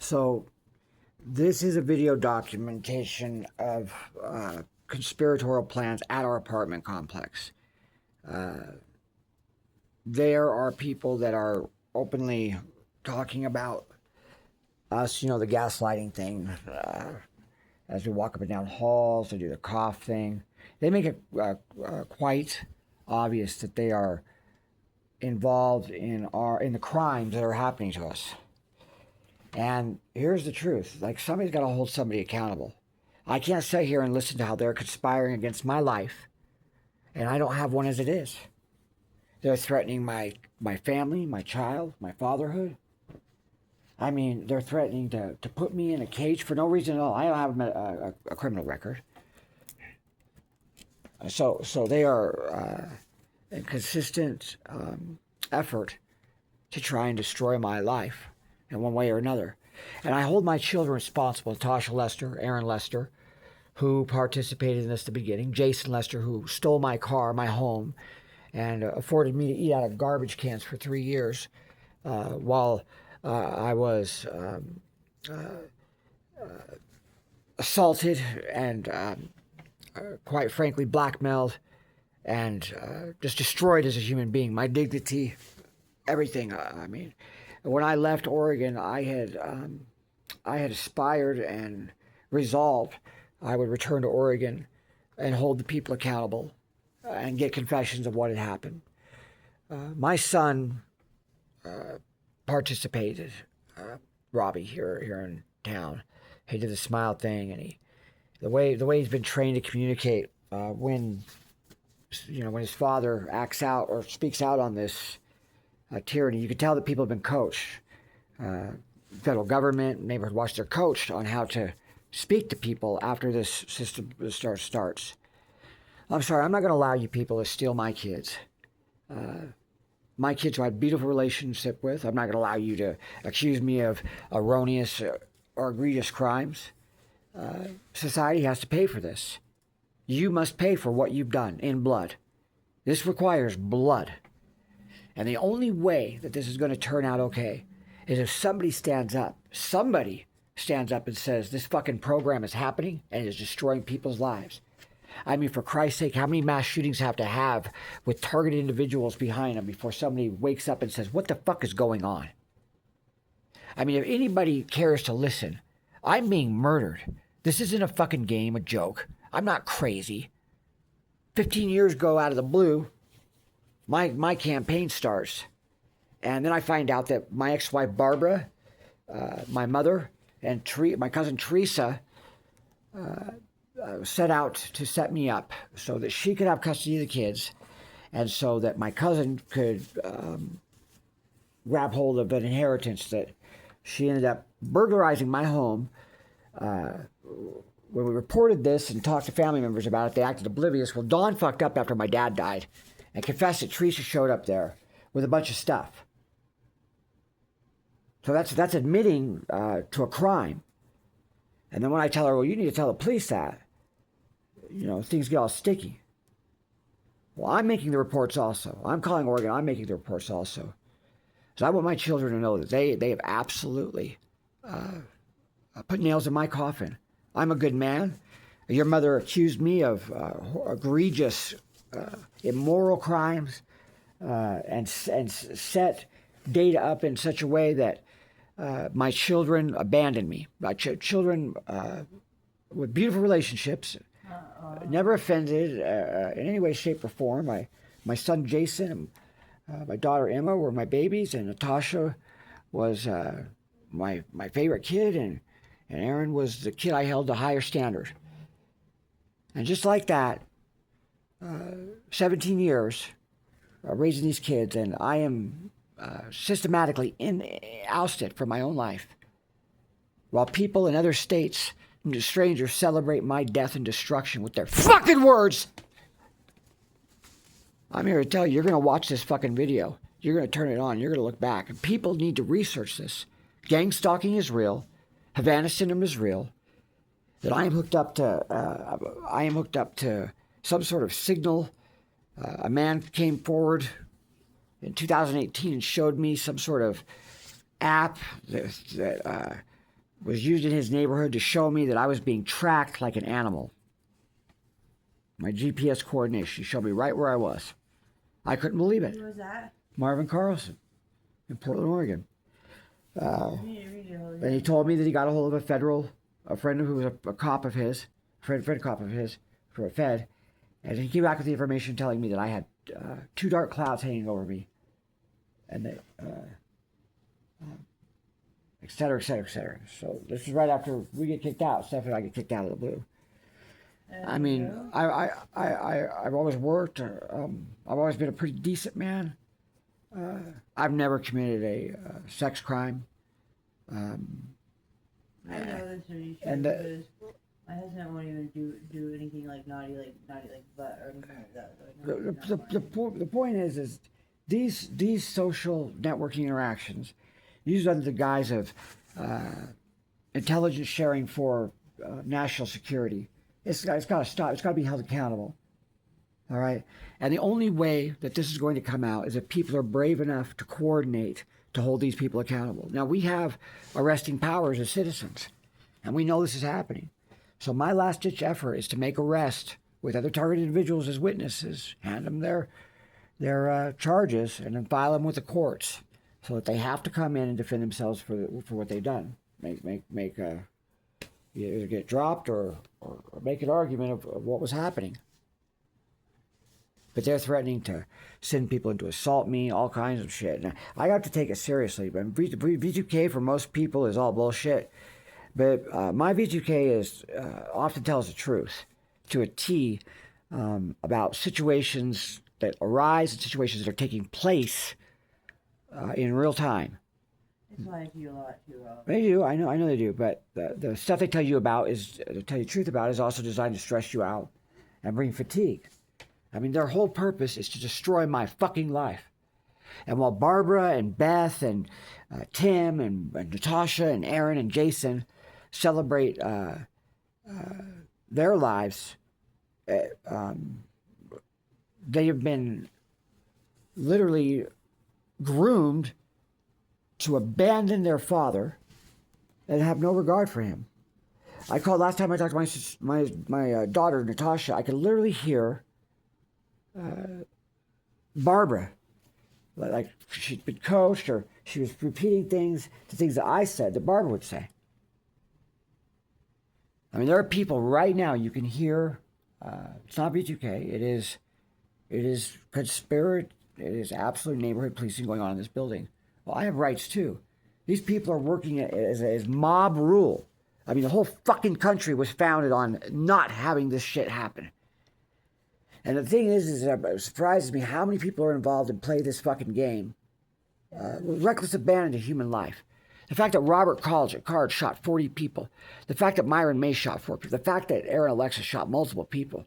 So this is a video documentation of conspiratorial plans at our apartment complex. There are people that are openly talking about us, the gaslighting thing. As we walk up and down halls, they do the cough thing. They make it quite obvious that they are involved in the crimes that are happening to us. And here's the truth. Like, somebody's got to hold somebody accountable. I can't sit here and listen to how they're conspiring against my life, and I don't have one as it is. They're threatening my family, my child, my fatherhood. I mean, they're threatening to put me in a cage for no reason at all. I don't have a criminal record. So they are in consistent effort to try and destroy my life in one way or another. And I hold my children responsible. Tasha Lester, Aaron Lester, who participated in this at the beginning. Jason Lester, who stole my car, my home, and afforded me to eat out of garbage cans for 3 years while I was assaulted and, quite frankly, blackmailed and just destroyed as a human being. My dignity, everything. I mean, when I left Oregon, I had aspired and resolved I would return to Oregon and hold the people accountable and get confessions of what had happened. My son participated, Robbie here in town. He did the smile thing, and the way he's been trained to communicate when his father acts out or speaks out on this tyranny, you can tell that people have been coached. Federal government, neighborhood watch, they're coached on how to speak to people after this system starts. I'm sorry, I'm not going to allow you people to steal my kids. My kids who I had a beautiful relationship with. I'm not going to allow you to accuse me of erroneous or egregious crimes. Society has to pay for this. You must pay for what you've done in blood. This requires blood. And the only way that this is going to turn out okay is if somebody stands up and says, this fucking program is happening and is destroying people's lives. I mean, for Christ's sake, how many mass shootings have to have with targeted individuals behind them before somebody wakes up and says, what the fuck is going on? I mean, if anybody cares to listen, I'm being murdered. This isn't a fucking game, a joke. I'm not crazy. 15 years ago, out of the blue, my campaign starts. And then I find out that my ex-wife, Barbara, my mother, and my cousin Teresa set out to set me up so that she could have custody of the kids and so that my cousin could grab hold of an inheritance that she ended up burglarizing my home. When we reported this and talked to family members about it, they acted oblivious. Well, Dawn fucked up after my dad died and confessed that Teresa showed up there with a bunch of stuff. So that's admitting to a crime. And then when I tell her, well, you need to tell the police that, things get all sticky. Well, I'm making the reports also. I'm calling Oregon. I'm making the reports also. So I want my children to know that they have absolutely put nails in my coffin. I'm a good man. Your mother accused me of egregious, immoral crimes and set data up in such a way that my children abandoned me. My children with beautiful relationships, never offended in any way, shape, or form. My son Jason and my daughter Emma were my babies, and Natasha was my favorite kid, and Aaron was the kid I held to higher standard. And just like that, 17 years raising these kids, and I am systematically ousted from my own life, while people in other states and strangers celebrate my death and destruction with their fucking words. I'm here to tell you, you're going to watch this fucking video. You're going to turn it on. You're going to look back. And people need to research this. Gang stalking is real. Havana syndrome is real. That I am hooked up to some sort of signal. A man came forward in 2018 and showed me some sort of app that was used in his neighborhood to show me that I was being tracked like an animal. My GPS coordinates. He showed me right where I was. I couldn't believe it. Who was that? Marvin Carlson in Portland, Oregon. And he He told me that he got a hold of a friend who was a cop of his, friend cop of his, for a Fed, and he came back with the information telling me that I had 2 dark clouds hanging over me, and that, et cetera, et cetera, et cetera. So this is right after we get kicked out. Stephanie and I get kicked out of the blue. I mean, I've always worked. I've always been a pretty decent man. I've never committed a sex crime. I know this really true And because my husband won't even do anything like naughty like butt or anything like that. the point is these social networking interactions, used under the guise of intelligence sharing for national security, it's got to stop. It's got to be held accountable. All right, and the only way that this is going to come out is if people are brave enough to coordinate to hold these people accountable. Now, we have arresting powers as citizens, and we know this is happening. So my last-ditch effort is to make arrests with other targeted individuals as witnesses, hand them their charges, and then file them with the courts, so that they have to come in and defend themselves for what they've done. Either get dropped or make an argument of what was happening. But they're threatening to send people in to assault me, all kinds of shit. Now, I have to take it seriously, but V2K for most people is all bullshit. But my V2K is often tells the truth to a T about situations that arise and situations that are taking place in real time. It's like you a lot too. They do, I know they do. But the stuff they tell you about they tell you the truth about is also designed to stress you out and bring fatigue. I mean, their whole purpose is to destroy my fucking life. And while Barbara and Beth and Tim and Natasha and Aaron and Jason celebrate their lives, they have been literally groomed to abandon their father and have no regard for him. Last time I talked to my daughter, Natasha, I could literally hear Barbara, like she'd been coached or she was repeating the things that I said that Barbara would say. I mean, there are people right now you can hear. It's not B2K. It is conspiracy. It is absolute neighborhood policing going on in this building. Well, I have rights too. These people are working as mob rule. I mean, the whole fucking country was founded on not having this shit happen. And the thing is it surprises me how many people are involved and play this fucking game with reckless abandon to human life. The fact that Robert Card shot 40 people. The fact that Myron May shot 4 people. The fact that Aaron Alexis shot multiple people.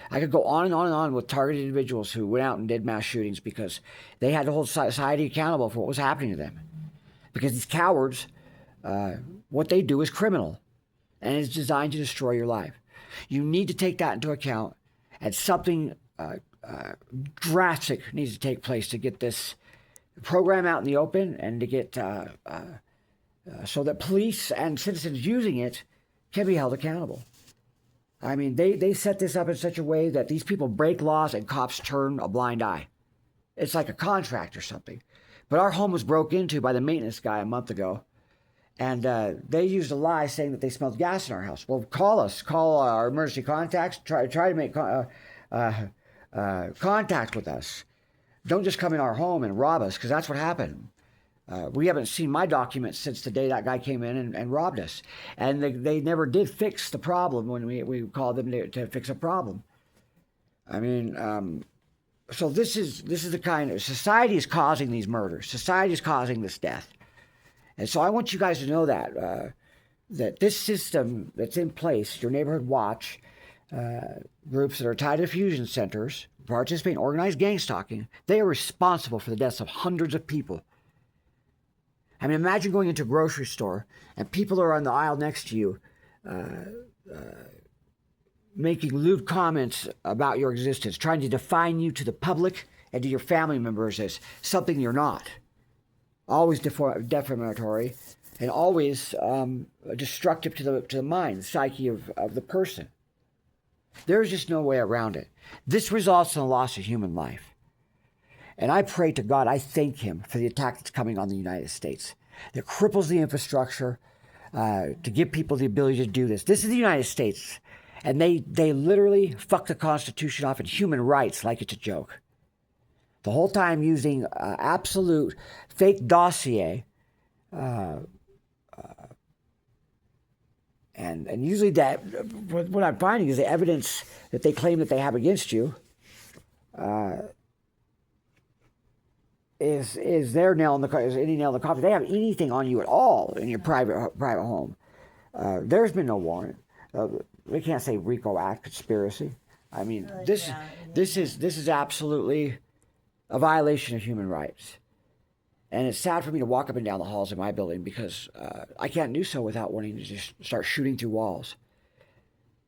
I could go on and on and on with targeted individuals who went out and did mass shootings because they had to hold society accountable for what was happening to them. Because these cowards, what they do is criminal. And it's designed to destroy your life. You need to take that into account. And something drastic needs to take place to get this program out in the open and to get so that police and citizens using it can be held accountable. I mean, they set this up in such a way that these people break laws and cops turn a blind eye. It's like a contract or something. But our home was broke into by the maintenance guy a month ago. And they used a lie saying that they smelled gas in our house. Well, call us. Call our emergency contacts. Try to make contact with us. Don't just come in our home and rob us, because that's what happened. We haven't seen my documents since the day that guy came in and robbed us. And they never did fix the problem when we called them to fix a problem. I mean, so this is the kind of... Society is causing these murders. Society is causing this death. And so I want you guys to know that this system that's in place, your neighborhood watch, groups that are tied to fusion centers, participate in organized gang stalking, they are responsible for the deaths of hundreds of people. I mean, imagine going into a grocery store and people are on the aisle next to you making lewd comments about your existence, trying to define you to the public and to your family members as something you're not. Always defamatory. and always destructive to the mind, the psyche of the person. There's just no way around it. This results in the loss of human life. And I pray to God, I thank him for the attack that's coming on the United States that cripples the infrastructure to give people the ability to do this. This is the United States. And they literally fuck the Constitution off and human rights like it's a joke. The whole time using absolute fake dossier. And usually that, what I'm finding is the evidence that they claim that they have against you is their nail in the is any nail in the coffin. If they have anything on you at all in your private home, there's been no warrant. We can't say RICO Act conspiracy. I mean, this is absolutely a violation of human rights. And it's sad for me to walk up and down the halls of my building because I can't do so without wanting to just start shooting through walls.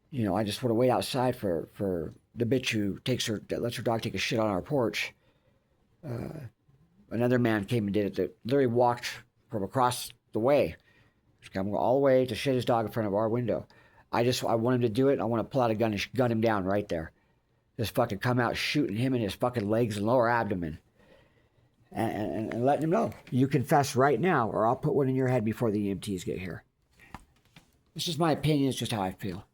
You know, I just want to wait outside for the bitch who lets her dog take a shit on our porch. Another man came and did it that literally walked from across the way. He's coming all the way to shit his dog in front of our window. I want him to do it. I want to pull out a gun and gun him down right there. Just fucking come out shooting him in his fucking legs and lower abdomen. And letting him know, you confess right now or I'll put one in your head before the EMTs get here. This is my opinion. It's just how I feel.